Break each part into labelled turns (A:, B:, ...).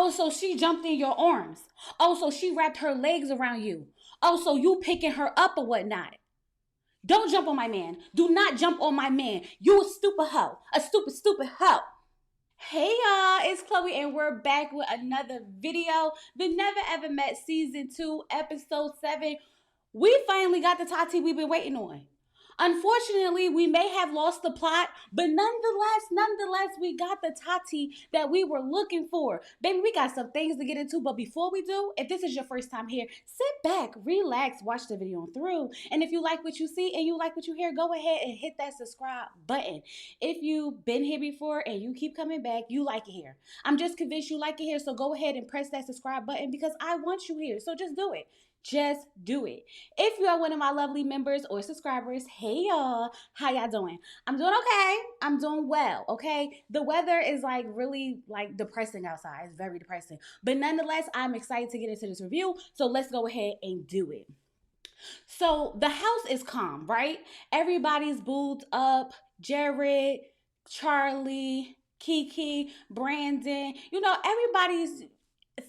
A: Oh, so she jumped in your arms. Oh, so she wrapped her legs around you. Oh, so you picking her up or whatnot. Don't jump on my man. Do not jump on my man. You a stupid hoe. A stupid, stupid hoe. Hey y'all, it's Chloe and we're back with another video. The Never Ever Met Season 2, Episode 7. We finally got the Tati we've been waiting on. Unfortunately, we may have lost the plot, but nonetheless, we got the Tati that we were looking for. Baby, we got some things to get into, but before we do, if this is your first time here, sit back, relax, watch the video on through. And if you like what you see and you like what you hear, go ahead and hit that subscribe button. If you've been here before and you keep coming back, you like it here. I'm just convinced you like it here, so go ahead and press that subscribe button because I want you here, so just do it. Just do it. If you are one of my lovely members or subscribers, hey y'all, how y'all doing? I'm doing okay. I'm doing well, okay? The weather is like really like depressing outside. It's very depressing. But nonetheless, I'm excited to get into this review. So let's go ahead and do it. So the house is calm, right? Everybody's booed up. Jared, Charlie, Kiki, Brandon, everybody's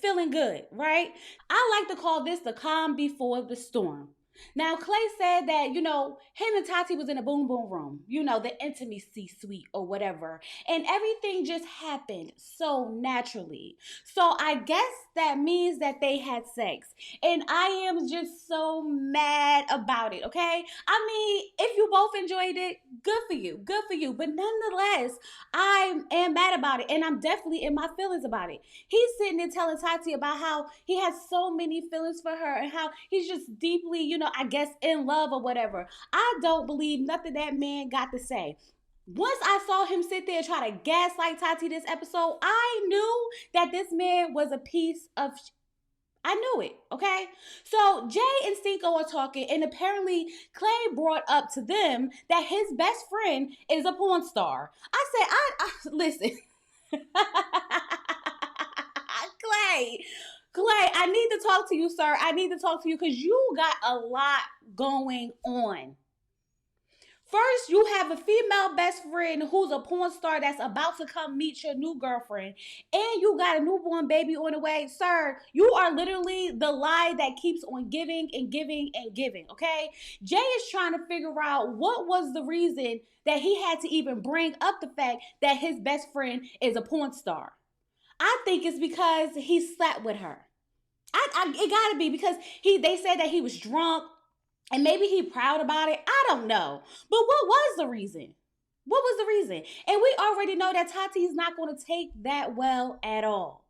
A: feeling good, right? I like to call this the calm before the storm. Now, Clay said that, him and Tati was in a boom boom room, the intimacy suite or whatever. And everything just happened so naturally. So I guess that means that they had sex. And I am just so mad about it, okay? I mean, if you both enjoyed it, good for you. Good for you. But nonetheless, I am mad about it. And I'm definitely in my feelings about it. He's sitting there telling Tati about how he has so many feelings for her and how he's just deeply, I guess in love or whatever. I don't believe nothing that man got to say. Once I saw him sit there and try to gaslight Tati this episode, I knew that this man was a piece of I knew it, okay? So Jay and Cinco are talking, and apparently Clay brought up to them that his best friend is a porn star. I said, I listen. Clay, I need to talk to you, sir. I need to talk to you because you got a lot going on. First, you have a female best friend who's a porn star that's about to come meet your new girlfriend. And you got a newborn baby on the way. Sir, you are literally the lie that keeps on giving and giving and giving, okay? Jay is trying to figure out what was the reason that he had to even bring up the fact that his best friend is a porn star. I think it's because he slept with her. It gotta be because they said that he was drunk and maybe he proud about it. I don't know. But what was the reason? What was the reason? And we already know that Tati is not going to take that well at all.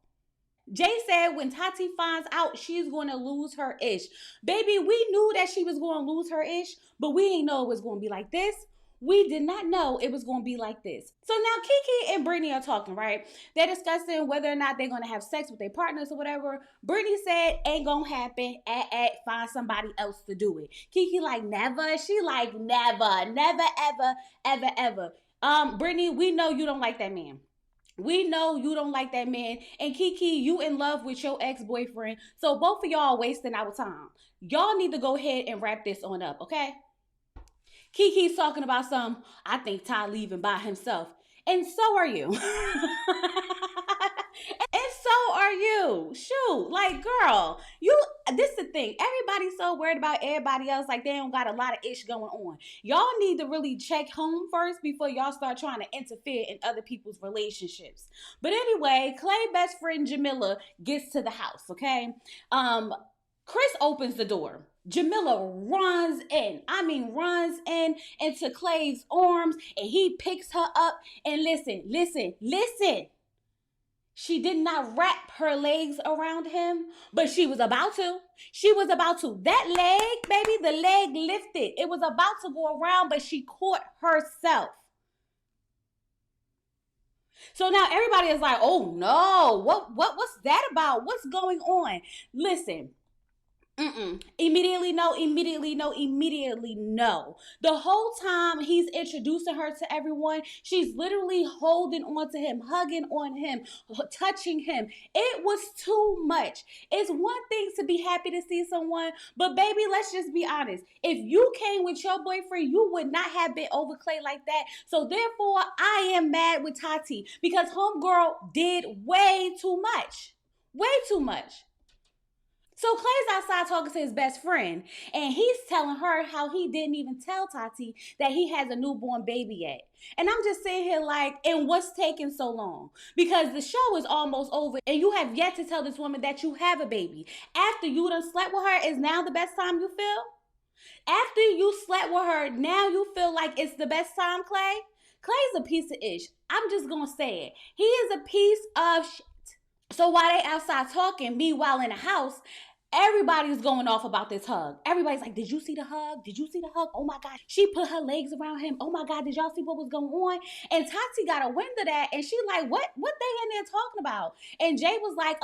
A: Jay said when Tati finds out, she's going to lose her ish. Baby, we knew that she was going to lose her ish, but we didn't know it was going to be like this. We did not know it was going to be like this. So now Kiki and Brittany are talking, right? They're discussing whether or not they're going to have sex with their partners or whatever. Brittany said, ain't going to happen. Find somebody else to do it. Kiki like, never. She like, never, ever. Brittany, we know you don't like that man. We know you don't like that man. And Kiki, you in love with your ex-boyfriend. So both of y'all wasting our time. Y'all need to go ahead and wrap this on up, okay? Kiki's talking about I think Ty leaving by himself. And so are you. And so are you. Shoot, like, girl, this is the thing. Everybody's so worried about everybody else, like they don't got a lot of ish going on. Y'all need to really check home first before y'all start trying to interfere in other people's relationships. But anyway, Clay's best friend Jamila gets to the house, okay? Chris opens the door. Jamila runs in. Runs in into Clay's arms and he picks her up. And listen. She did not wrap her legs around him, but she was about to. That leg, baby, the leg lifted. It was about to go around, but she caught herself. So now everybody is like, oh no, what's that about? What's going on? Listen. Immediately no. The whole time he's introducing her to everyone, she's literally holding on to him, hugging on him, touching him. It was too much. It's one thing to be happy to see someone, but baby, let's just be honest. If you came with your boyfriend, you would not have been over Clay like that. So therefore, I am mad with Tati because homegirl did way too much. Way too much. So Clay's outside talking to his best friend, and he's telling her how he didn't even tell Tati that he has a newborn baby yet. And I'm just sitting here like, and what's taking so long? Because the show is almost over, and you have yet to tell this woman that you have a baby. After you done slept with her, is now the best time you feel? After you slept with her, now you feel like it's the best time, Clay? Clay's a piece of ish. I'm just gonna say it. He is a piece of shit. So while they outside talking, meanwhile in the house, everybody's going off about this hug. Everybody's like, did you see the hug? Did you see the hug? Oh my God. She put her legs around him. Oh my God, did y'all see what was going on? And Tati got a wind of that, and she like, what they in there talking about? And Jay was like,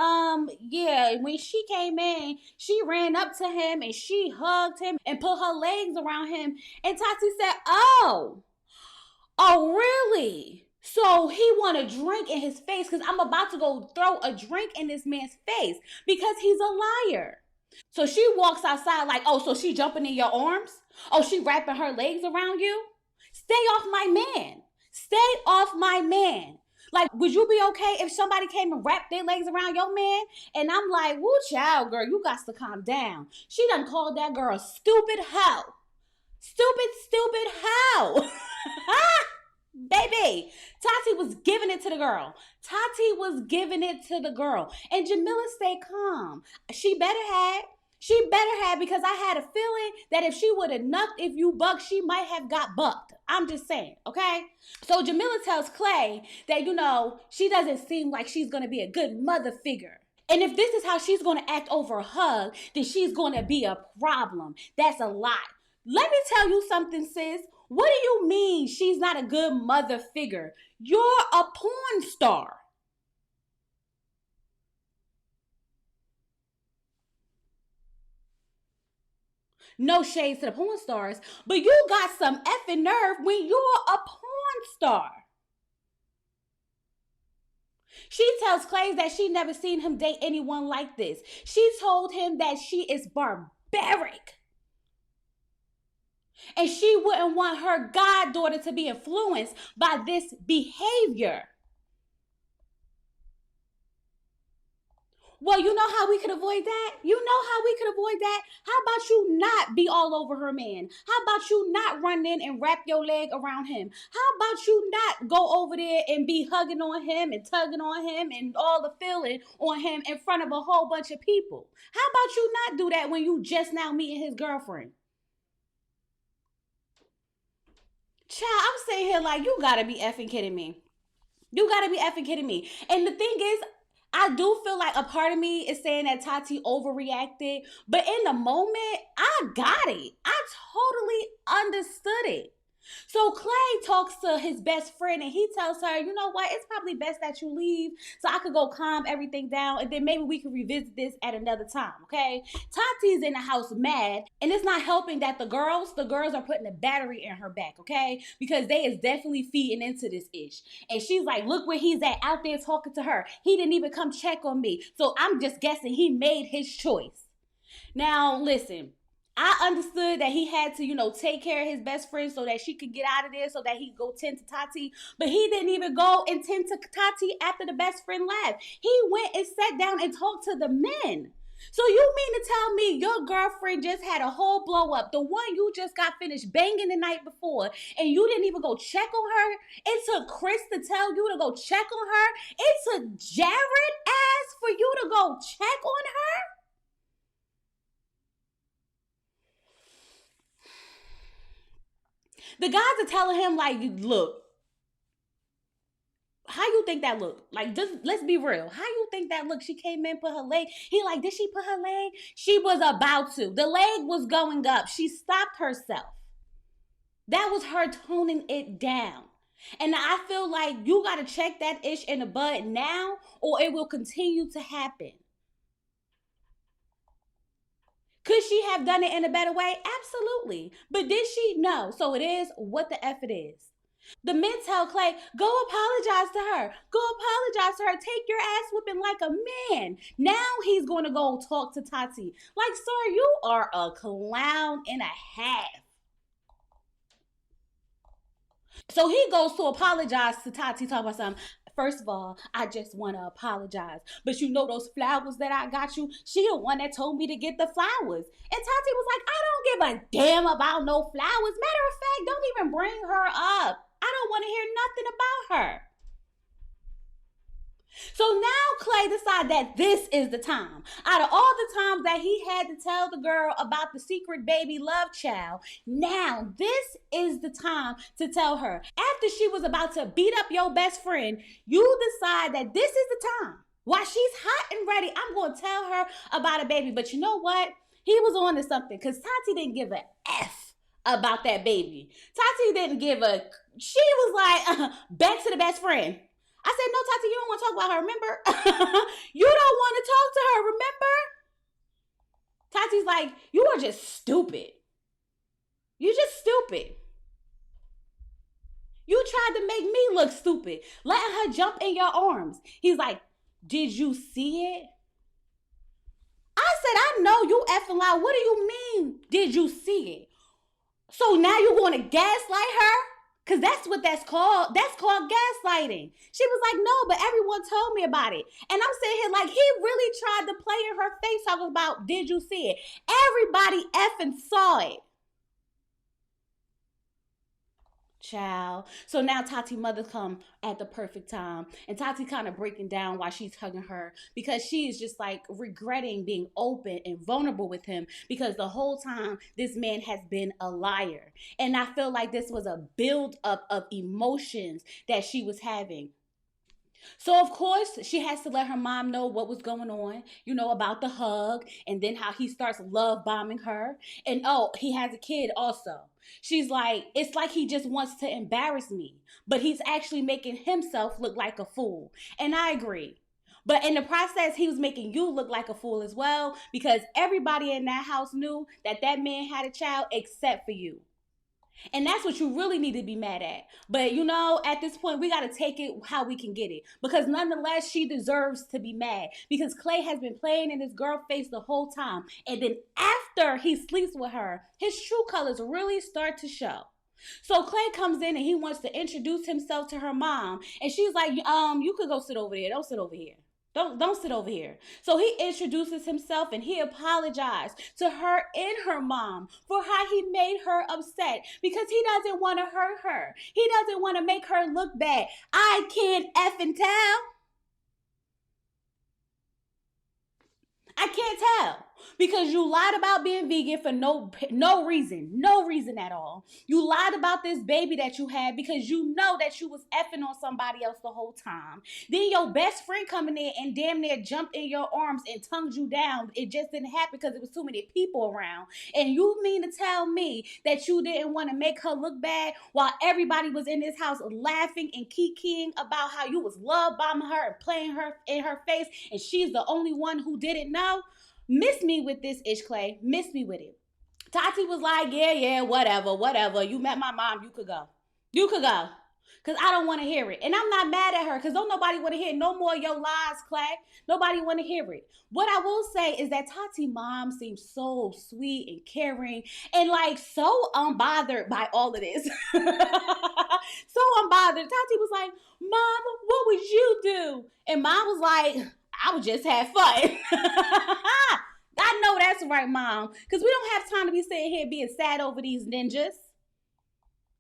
A: yeah, when she came in, she ran up to him and she hugged him and put her legs around him. And Tati said, oh, really? So he want a drink in his face because I'm about to go throw a drink in this man's face because he's a liar. So she walks outside like, oh, so she jumping in your arms? Oh, she wrapping her legs around you? Stay off my man. Stay off my man. Like, would you be okay if somebody came and wrapped their legs around your man? And I'm like, woo, child, girl, you got to calm down. She done called that girl a stupid hoe. Stupid hoe. Baby, Tati was giving it to the girl. Tati was giving it to the girl. And Jamila stayed calm. She better have. She better have, because I had a feeling that if she would have knocked if you bucked, she might have got bucked. I'm just saying, okay? So Jamila tells Clay that, she doesn't seem like she's going to be a good mother figure. And if this is how she's going to act over a hug, then she's going to be a problem. That's a lot. Let me tell you something, sis. What do you mean she's not a good mother figure? You're a porn star. No shade to the porn stars, but you got some effing nerve when you're a porn star. She tells Clay that she never seen him date anyone like this. She told him that she is barbaric. And she wouldn't want her goddaughter to be influenced by this behavior. Well, you know how we could avoid that? You know how we could avoid that? How about you not be all over her man? How about you not run in and wrap your leg around him? How about you not go over there and be hugging on him and tugging on him and all the feeling on him in front of a whole bunch of people? How about you not do that when you just now meeting his girlfriend? Child, I'm sitting here like, you gotta be effing kidding me. You gotta be effing kidding me. And the thing is, I do feel like a part of me is saying that Tati overreacted, but in the moment, I got it. I totally understood it. So Clay talks to his best friend and he tells her, you know what, it's probably best that you leave so I could go calm everything down and then maybe we can revisit this at another time, okay? Tati's in the house mad and it's not helping that the girls are putting a battery in her back, okay? Because they is definitely feeding into this ish. And she's like, look where he's at out there talking to her. He didn't even come check on me. So I'm just guessing he made his choice. Now, listen, I understood that he had to, take care of his best friend so that she could get out of there so that he could go tend to Tati. But he didn't even go and tend to Tati after the best friend left. He went and sat down and talked to the men. So you mean to tell me your girlfriend just had a whole blow up, the one you just got finished banging the night before, and you didn't even go check on her? It took Chris to tell you to go check on her. It took Jared asked for you to go check on her. The guys are telling him, like, look, how you think that look? Like, just let's be real. How you think that look? She came in, put her leg. He like, did she put her leg? She was about to. The leg was going up. She stopped herself. That was her toning it down. And I feel like you got to check that ish in the bud now or it will continue to happen. Could she have done it in a better way? Absolutely. But did she? No. So it is what the F it is. The men tell Clay, go apologize to her. Go apologize to her. Take your ass whipping like a man. Now he's going to go talk to Tati. Like, sir, you are a clown and a half. So he goes to apologize to Tati, talk about something. First of all, I just want to apologize. But you know those flowers that I got you? She the one that told me to get the flowers. And Tati was like, I don't give a damn about no flowers. Matter of fact, don't even bring her up. I don't want to hear nothing about her. So now Clay decided that this is the time. Out of all the times that he had to tell the girl about the secret baby love child, now this is the time to tell her. After she was about to beat up your best friend, you decide that this is the time. While she's hot and ready, I'm going to tell her about a baby. But you know what? He was on to something because Tati didn't give a F about that baby. Tati didn't give a... She was like, back to the best friend. I said, no, Tati, you don't want to talk about her, remember? You don't want to talk to her, remember? Tati's like, you are just stupid. You're just stupid. You tried to make me look stupid, letting her jump in your arms. He's like, did you see it? I said, I know you effing lie. What do you mean, did you see it? So now you're going to gaslight her? Because that's what that's called. That's called gaslighting. She was like, no, but everyone told me about it. And I'm sitting here like, he really tried to play in her face talking about, did you see it? Everybody effing saw it. Child. So now Tati mother come at the perfect time. And Tati kind of breaking down while she's hugging her. Because she is just like regretting being open and vulnerable with him. Because the whole time this man has been a liar. And I feel like this was a build up of emotions that she was having. So, of course, she has to let her mom know what was going on, you know, about the hug, and then how he starts love bombing her. And oh, he has a kid also. She's like, it's like he just wants to embarrass me, but he's actually making himself look like a fool. And I agree. But in the process, he was making you look like a fool as well, because everybody in that house knew that that man had a child except for you. And that's what you really need to be mad at. But you know, at this point, we got to take it how we can get it. Because nonetheless, she deserves to be mad. Because Clay has been playing in his girl face the whole time. And then after he sleeps with her, his true colors really start to show. So Clay comes in and he wants to introduce himself to her mom. And she's like, you could go sit over there. Don't sit over here. Don't sit over here. So he introduces himself and he apologized to her and her mom for how he made her upset because he doesn't want to hurt her. He doesn't want to make her look bad. I can't effing tell. I can't tell because you lied about being vegan for no reason at all. You lied about this baby that you had because you know that you was effing on somebody else the whole time. Then your best friend coming in and damn near jumped in your arms and tongued you down. It just didn't happen because it was too many people around. And you mean to tell me that you didn't want to make her look bad while everybody was in this house laughing and kikiing about how you was love bombing her and playing her in her face and she's the only one who didn't know? Miss me with this, Ish Clay. Miss me with it. Tati was like, yeah, whatever. You met my mom. You could go. You could go. Because I don't want to hear it. And I'm not mad at her because don't nobody want to hear no more of your lies, Clay. Nobody want to hear it. What I will say is that Tati mom seems so sweet and caring and like so unbothered by all of this. So unbothered. Tati was like, Mom, what would you do? And Mom was like, I would just have fun. I know that's right, Mom. Because we don't have time to be sitting here being sad over these ninjas.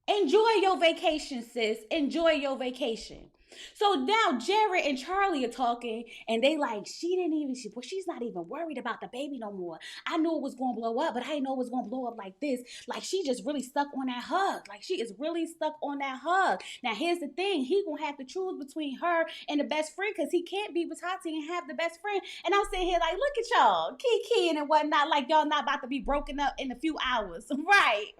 A: Enjoy your vacation, sis. Enjoy your vacation. So now Jared and Charlie are talking and they like, she's not even worried about the baby no more. I knew it was going to blow up, but I didn't know it was going to blow up like this. Like she just really stuck on that hug. Like she is really stuck on that hug. Now here's the thing. He going to have to choose between her and the best friend because he can't be with Tati and have the best friend. And I'm sitting here like, look at y'all, kikiing and whatnot. Like y'all not about to be broken up in a few hours. Right.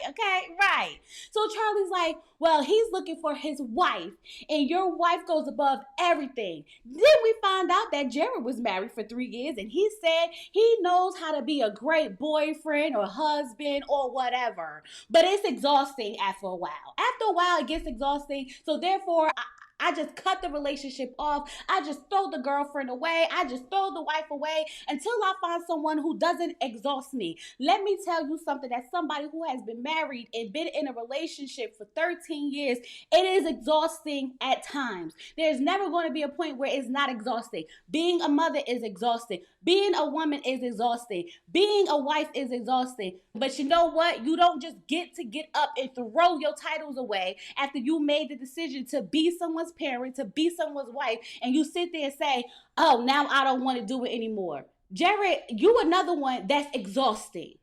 A: Okay, right. So Charlie's like, well, he's looking for his wife and your wife goes above everything. Then we find out that Jared was married for 3 years and he said he knows how to be a great boyfriend or husband or whatever. But it's exhausting after a while. After a while, it gets exhausting. So therefore, I just cut the relationship off. I just throw the girlfriend away. I just throw the wife away until I find someone who doesn't exhaust me. Let me tell you something, that somebody who has been married and been in a relationship for 13 years, it is exhausting at times. There's never going to be a point where it's not exhausting. Being a mother is exhausting. Being a woman is exhausting. Being a wife is exhausting. But you know what? You don't just get up and throw your titles away after you made the decision to be someone's parent, to be someone's wife, and you sit there and say, oh, now I don't want to do it anymore. Jared, you another one that's exhausting.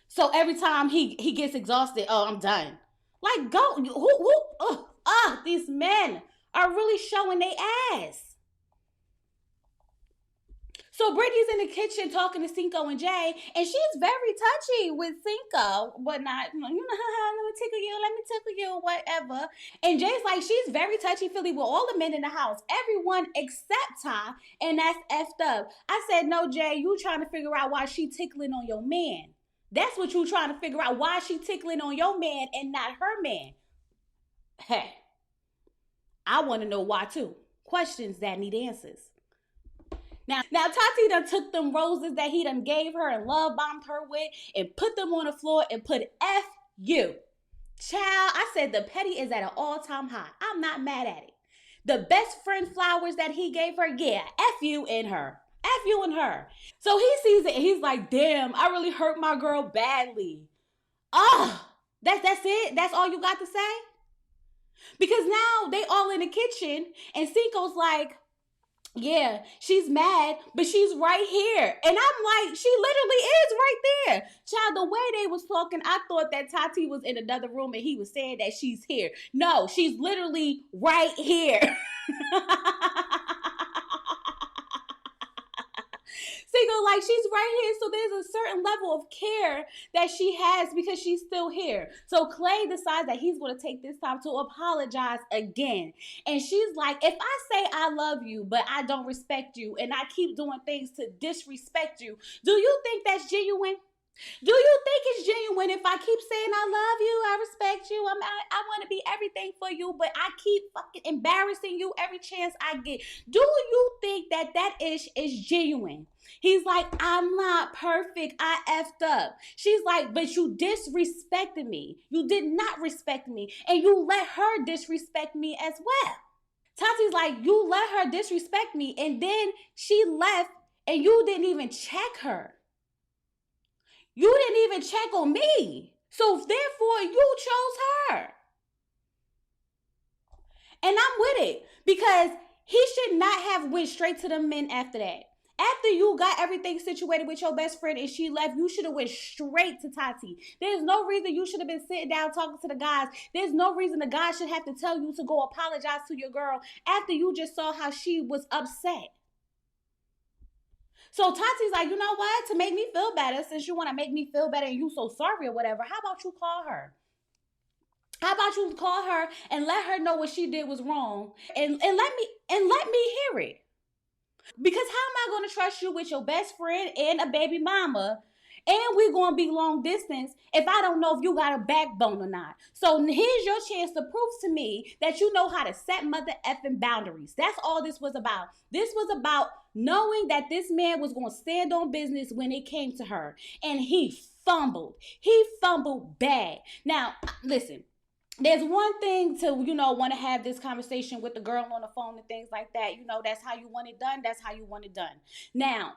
A: So every time he gets exhausted, oh, I'm done. Like, go, these men are really showing their ass. So Brittany's in the kitchen talking to Cinco and Jay, and she's very touchy with Cinco, but not, let me tickle you, whatever. And Jay's like, she's very touchy feely with all the men in the house, everyone except Ty, and that's effed up. I said, no, Jay, you trying to figure out why she tickling on your man. That's what you trying to figure out, why she tickling on your man and not her man. Hey, I want to know why too. Questions that need answers. Now Tati done took them roses that he done gave her and love bombed her with and put them on the floor and put F you. Child, I said the petty is at an all-time high. I'm not mad at it. The best friend flowers that he gave her, yeah, F you and her. F you and her. So he sees it and he's like, damn, I really hurt my girl badly. That's it? That's all you got to say? Because now they all in the kitchen and Cinco's like, yeah, she's mad, but she's right here. And I'm like, she literally is right there. Child, the way they was talking, I thought that Tati was in another room and he was saying that she's here. No, she's literally right here. Single, like, she's right here. So there's a certain level of care that she has because she's still here. So Clay decides that he's going to take this time to apologize again. And she's like, if I say I love you, but I don't respect you, and I keep doing things to disrespect you, do you think that's genuine? Do you think it's genuine if I keep saying I love you, I respect you, I want to be everything for you, but I keep fucking embarrassing you every chance I get? Do you think that is genuine? He's like, I'm not perfect. I effed up. She's like, but you disrespected me. You did not respect me. And you let her disrespect me as well. Tati's like, you let her disrespect me. And then she left and you didn't even check her. You didn't even check on me. So therefore, you chose her. And I'm with it because he should not have went straight to the men after that. After you got everything situated with your best friend and she left, you should have went straight to Tati. There's no reason you should have been sitting down talking to the guys. There's no reason the guys should have to tell you to go apologize to your girl after you just saw how she was upset. So Tati's like, you know what? To make me feel better, since you want to make me feel better and you so sorry or whatever, how about you call her? How about you call her and let her know what she did was wrong and let me hear it? Because how am I going to trust you with your best friend and a baby mama, and we're going to be long distance, if I don't know if you got a backbone or not? So here's your chance to prove to me that you know how to set mother effing boundaries. That's all this was about. This was about knowing that this man was going to stand on business when it came to her. And he fumbled. He fumbled bad. Now, listen. There's one thing to, want to have this conversation with the girl on the phone and things like that. That's how you want it done. That's how you want it done. Now,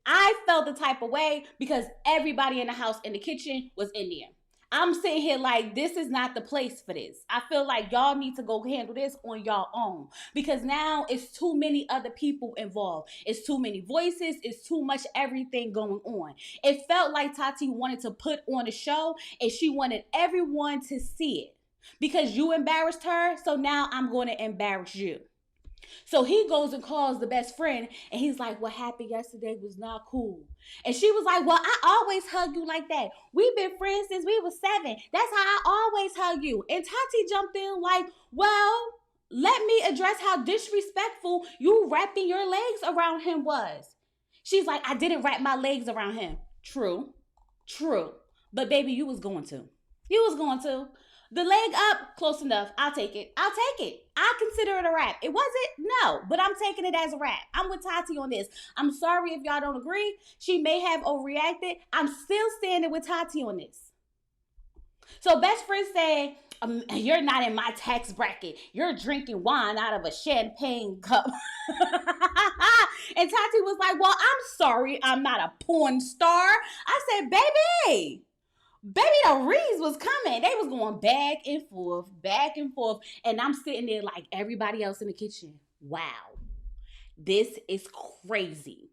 A: I felt the type of way because everybody in the house in the kitchen was in there. I'm sitting here like, this is not the place for this. I feel like y'all need to go handle this on y'all own because now it's too many other people involved. It's too many voices. It's too much everything going on. It felt like Tati wanted to put on a show and she wanted everyone to see it. Because you embarrassed her, so now I'm going to embarrass you. So he goes and calls the best friend, and he's like, what happened yesterday was not cool. And she was like, well, I always hug you like that. We've been friends since we were 7. That's how I always hug you. And Tati jumped in like, well, let me address how disrespectful you wrapping your legs around him was. She's like, I didn't wrap my legs around him. True. But baby, you was going to. You was going to. The leg up, close enough. I'll take it. I'll take it. I consider it a wrap. It wasn't? No, but I'm taking it as a wrap. I'm with Tati on this. I'm sorry if y'all don't agree. She may have overreacted. I'm still standing with Tati on this. So best friend said, you're not in my tax bracket. You're drinking wine out of a champagne cup. And Tati was like, well, I'm sorry. I'm not a porn star. I said, baby, the reeds was coming. They was going back and forth. And I'm sitting there like everybody else in the kitchen. Wow, this is crazy.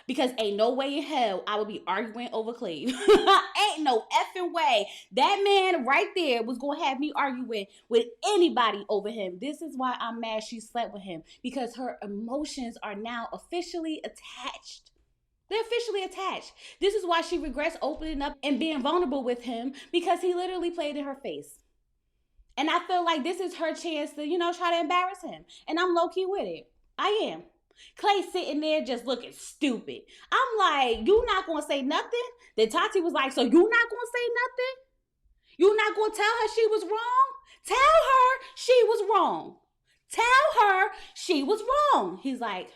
A: Because ain't no way in hell I would be arguing over Clave. Ain't no effing way. That man right there was going to have me arguing with anybody over him. This is why I'm mad she slept with him. Because her emotions are now officially attached. They're officially attached. This is why she regrets opening up and being vulnerable with him, because he literally played in her face. And I feel like this is her chance to, try to embarrass him. And I'm low key with it. I am. Clay sitting there just looking stupid. I'm like, you not gonna say nothing? Then Tati was like, so you not gonna say nothing? You not gonna tell her she was wrong? Tell her she was wrong. Tell her she was wrong. He's like,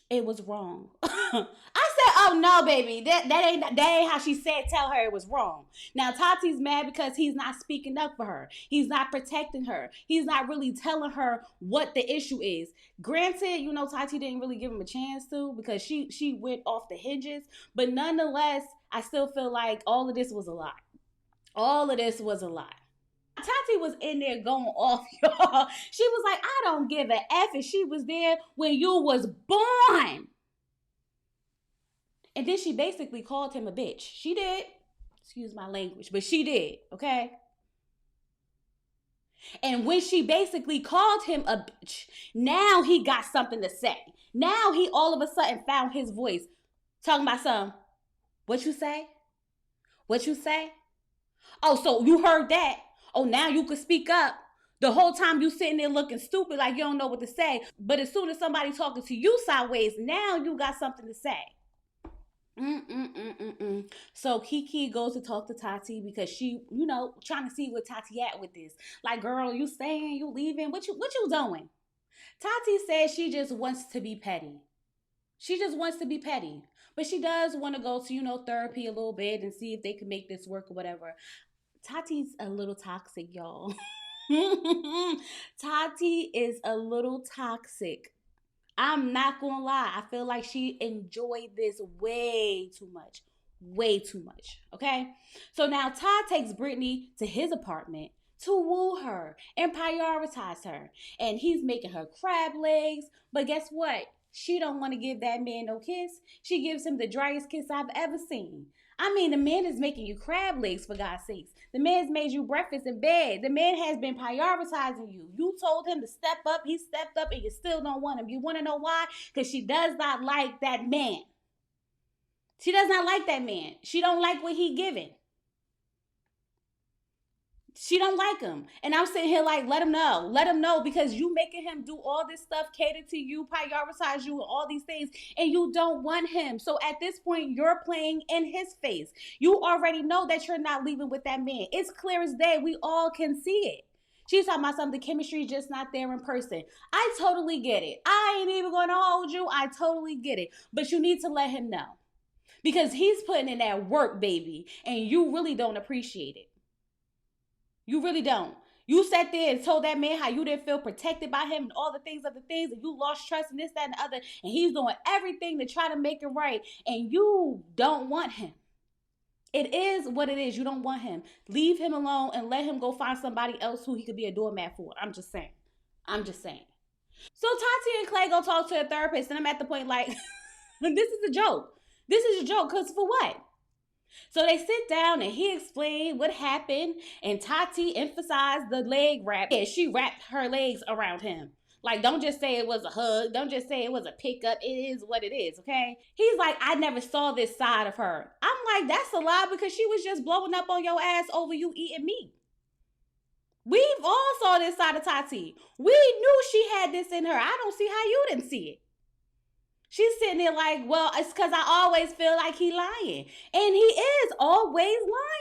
A: it was wrong. I said, oh no, baby, that ain't how she said. Tell her it was wrong. Now Tati's mad because he's not speaking up for her. He's not protecting her. He's not really telling her what the issue is. Granted, Tati didn't really give him a chance to, because she went off the hinges. But nonetheless, I still feel like all of this was a lie. All of this was a lie. Tati was in there going off, y'all. She was like, I don't give a F if she was there when you was born. And then she basically called him a bitch. She did. Excuse my language, but she did, okay? And when she basically called him a bitch, now he got something to say. Now he all of a sudden found his voice. Talking about some, what you say? What you say? Oh, so you heard that? Oh, now you could speak up. The whole time you sitting there looking stupid like you don't know what to say. But as soon as somebody talking to you sideways, now you got something to say. So Kiki goes to talk to Tati because she, trying to see where Tati at with this. Like, girl, you staying, you leaving, what you doing? Tati says she just wants to be petty. She just wants to be petty. But she does want to go to, therapy a little bit and see if they can make this work or whatever. Tati's a little toxic, y'all. Tati is a little toxic. I'm not gonna lie. I feel like she enjoyed this way too much. Way too much. Okay? So now Todd takes Brittany to his apartment to woo her and prioritize her. And he's making her crab legs. But guess what? She don't want to give that man no kiss. She gives him the driest kiss I've ever seen. I mean, the man is making you crab legs, for God's sakes. The man's made you breakfast in bed. The man has been prioritizing you. You told him to step up. He stepped up, and you still don't want him. You want to know why? Because she does not like that man. She does not like that man. She don't like what he giving. She don't like him. And I'm sitting here like, let him know. Let him know, because you making him do all this stuff, cater to you, prioritize you, and all these things, and you don't want him. So at this point, you're playing in his face. You already know that you're not leaving with that man. It's clear as day. We all can see it. She's talking about something, the chemistry just not there in person. I totally get it. I ain't even going to hold you. I totally get it. But you need to let him know. Because he's putting in that work, baby, and you really don't appreciate it. You really don't. You sat there and told that man how you didn't feel protected by him and all the things, and you lost trust and this, that, and the other, and he's doing everything to try to make it right, and you don't want him. It is what it is. You don't want him. Leave him alone and let him go find somebody else who he could be a doormat for. I'm just saying. So Tati and Clay go talk to a therapist, and I'm at the point like, this is a joke. This is a joke, because for what? So they sit down and he explained what happened, and Tati emphasized the leg wrap. Yeah, she wrapped her legs around him. Like, don't just say it was a hug. Don't just say it was a pickup. It is what it is, okay? He's like, I never saw this side of her. I'm like, that's a lie, because she was just blowing up on your ass over you eating meat. We've all saw this side of Tati. We knew she had this in her. I don't see how you didn't see it. She's sitting there like, well, it's because I always feel like he lying. And he is always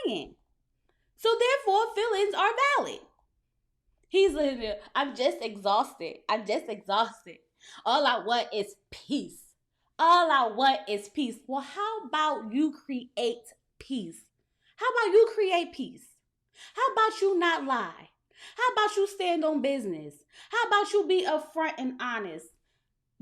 A: lying. So therefore, feelings are valid. He's living there. I'm just exhausted. I'm just exhausted. All I want is peace. All I want is peace. Well, how about you create peace? How about you create peace? How about you not lie? How about you stand on business? How about you be upfront and honest?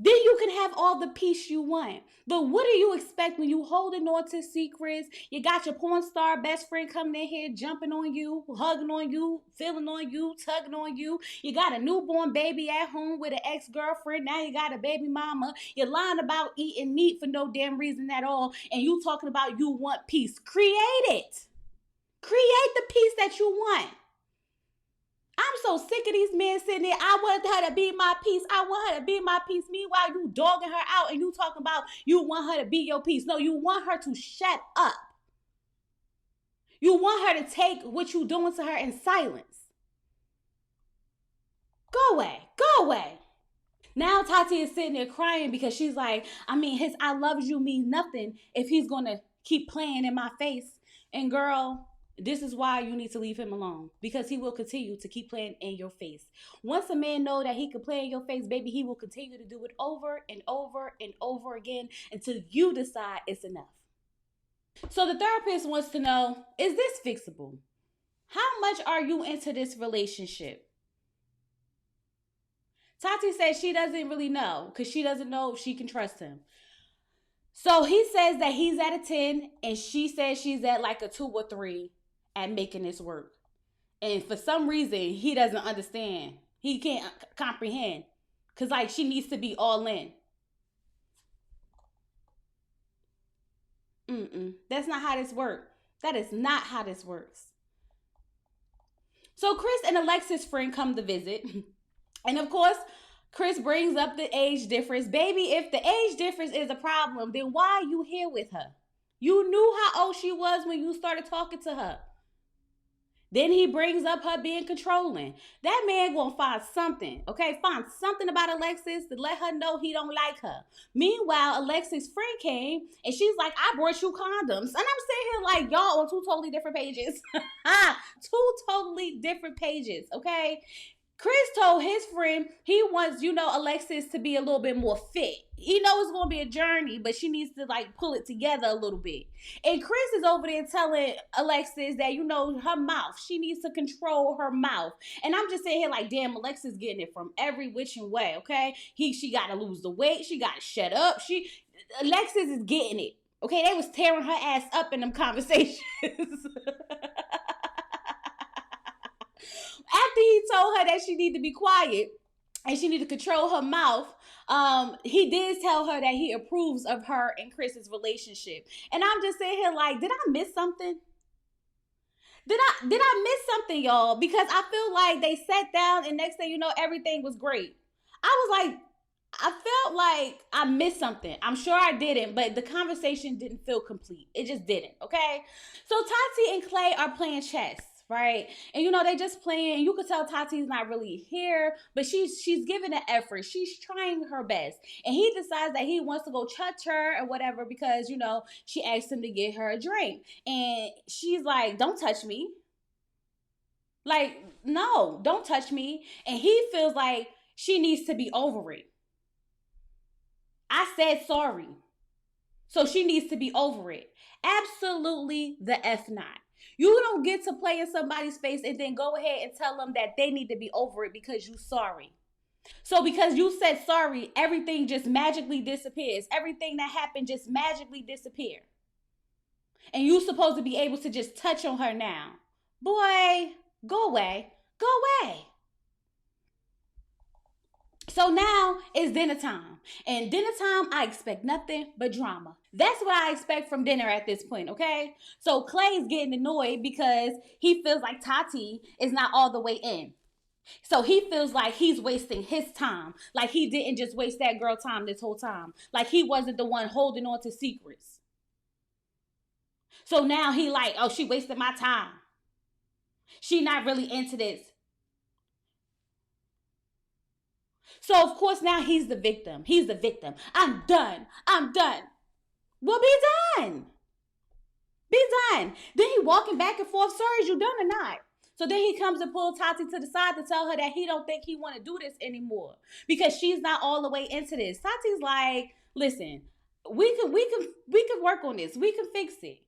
A: Then you can have all the peace you want. But what do you expect when you holding on to secrets? You got your porn star best friend coming in here, jumping on you, hugging on you, feeling on you, tugging on you. You got a newborn baby at home with an ex-girlfriend. Now you got a baby mama. You're lying about eating meat for no damn reason at all. And you talking about you want peace. Create it. Create the peace that you want. I'm so sick of these men sitting there. I want her to be my peace. I want her to be my peace. Meanwhile, you dogging her out and you talking about you want her to be your peace. No, you want her to shut up. You want her to take what you doing to her in silence. Go away. Go away. Now Tati is sitting there crying because she's like, I mean, his I love you means nothing if he's going to keep playing in my face. And girl, this is why you need to leave him alone, because he will continue to keep playing in your face. Once a man know that he can play in your face, baby, he will continue to do it over and over and over again until you decide it's enough. So the therapist wants to know, is this fixable? How much are you into this relationship? Tati says she doesn't really know because she doesn't know if she can trust him. So he says that he's at a 10 and she says she's at like a 2 or 3 at making this work. And for some reason, he doesn't understand. He can't comprehend. Because like she needs to be all in. That's not how this works. That is not how this works. So Chris and Alexis' friend come to visit. And of course, Chris brings up the age difference. Baby, if the age difference is a problem, then why are you here with her? You knew how old she was when you started talking to her. Then he brings up her being controlling. That man gonna find something, okay? Find something about Alexis to let her know he don't like her. Meanwhile, Alexis' friend came and she's like, I brought you condoms. And I'm sitting here like, y'all on 2 totally different pages. 2 totally different pages, okay? Chris told his friend he wants, Alexis to be a little bit more fit. He knows it's going to be a journey, but she needs to like pull it together a little bit. And Chris is over there telling Alexis that, her mouth, she needs to control her mouth. And I'm just sitting here like, damn, Alexis getting it from every which and way, okay? She got to lose the weight. She got to shut up. Alexis is getting it. Okay, they was tearing her ass up in them conversations. After he told her that she need to be quiet and she need to control her mouth, he did tell her that he approves of her and Chris's relationship. And I'm just sitting here like, did I miss something? Did I miss something, y'all? Because I feel like they sat down and next thing you know, everything was great. I was like, I felt like I missed something. I'm sure I didn't, but the conversation didn't feel complete. It just didn't, okay? So Tati and Clay are playing chess, right? And they just playing. You could tell Tati's not really here, but she's giving an effort. She's trying her best. And he decides that he wants to go touch her or whatever because, she asked him to get her a drink. And she's like, don't touch me. Like, no, don't touch me. And he feels like she needs to be over it. I said sorry. So she needs to be over it. Absolutely the F not. You don't get to play in somebody's face and then go ahead and tell them that they need to be over it because you sorry. So because you said sorry, everything just magically disappears. Everything that happened just magically disappears. And you supposed to be able to just touch on her now. Boy, go away. Go away. So now it's dinner time. And dinner time, I expect nothing but drama. That's what I expect from dinner at this point, okay? So Clay's getting annoyed because he feels like Tati is not all the way in. So he feels like he's wasting his time. Like he didn't just waste that girl time this whole time. Like he wasn't the one holding on to secrets. So now he like, oh, she wasted my time. She not really into this. So of course now he's the victim. He's the victim. I'm done. I'm done. Well, be done. Be done. Then he walking back and forth. Sir, is you done or not? So then he comes and pulls Tati to the side to tell her that he don't think he want to do this anymore because she's not all the way into this. Tati's like, listen, we can work on this. We can fix it.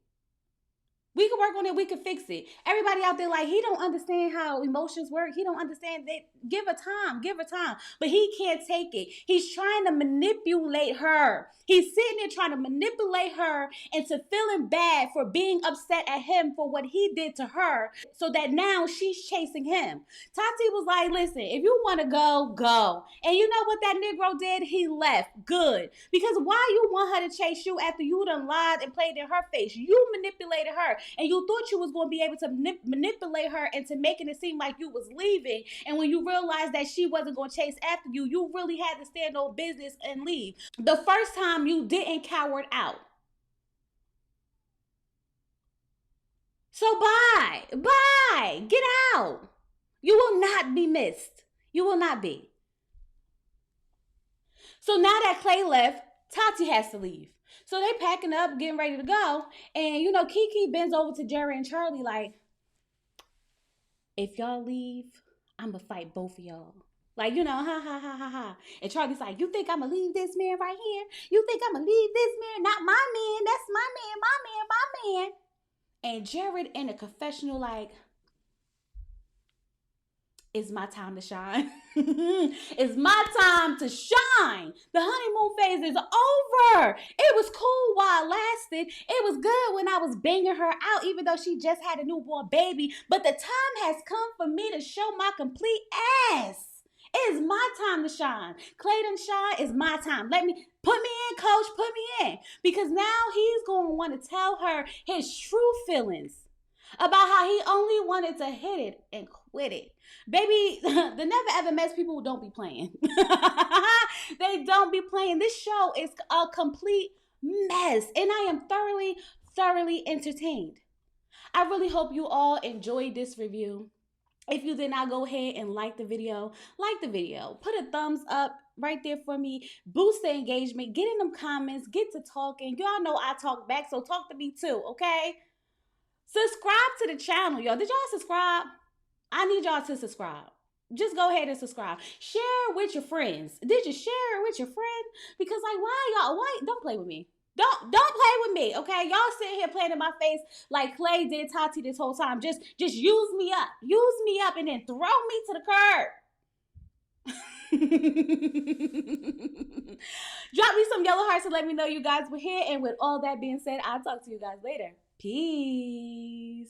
A: We can work on it. We can fix it. Everybody out there like, he don't understand how emotions work. He don't understand that. Give her time. Give her time. But he can't take it. He's trying to manipulate her. He's sitting there trying to manipulate her into feeling bad for being upset at him for what he did to her so that now she's chasing him. Tati was like, listen, if you want to go, go. And you know what that Negro did? He left. Good. Because why you want her to chase you after you done lied and played in her face? You manipulated her. And you thought you was going to be able to manipulate her into making it seem like you was leaving. And when you realized that she wasn't going to chase after you, you really had to stand on business and leave. The first time you didn't coward out. So bye. Bye. Get out. You will not be missed. You will not be. So now that Clay left, Tati has to leave. So they packing up, getting ready to go. And, you know, Kiki bends over to Jerry and Charlie like, if y'all leave, I'm going to fight both of y'all. Like, you know, ha, ha, ha, ha, ha. And Charlie's like, you think I'm going to leave this man right here? You think I'm going to leave this man? Not my man. That's my man, my man, my man. And Jared in a confessional like, it's my time to shine. It's my time to shine. The honeymoon phase is over. It was cool while it lasted. It was good when I was banging her out, even though she just had a newborn baby. But the time has come for me to show my complete ass. It is my time to shine. Clayton shine is my time. Put me in, coach, put me in. Because now he's going to want to tell her his true feelings about how he only wanted to hit it and quit it. Baby, the Never Ever Mess people don't be playing. They don't be playing. This show is a complete mess. And I am thoroughly entertained. I really hope you all enjoyed this review. If you did not, go ahead and like the video. Like the video. Put a thumbs up right there for me. Boost the engagement. Get in them comments. Get to talking. Y'all know I talk back, so talk to me too, okay? Subscribe to the channel, y'all. Did y'all subscribe? I need y'all to subscribe. Just go ahead and subscribe. Share with your friends. Did you share it with your friend? Because like, why don't play with me. Don't play with me, okay? Y'all sitting here playing in my face like Clay did Tati this whole time. Just use me up. Use me up and then throw me to the curb. Drop me some yellow hearts to let me know you guys were here. And with all that being said, I'll talk to you guys later. Peace.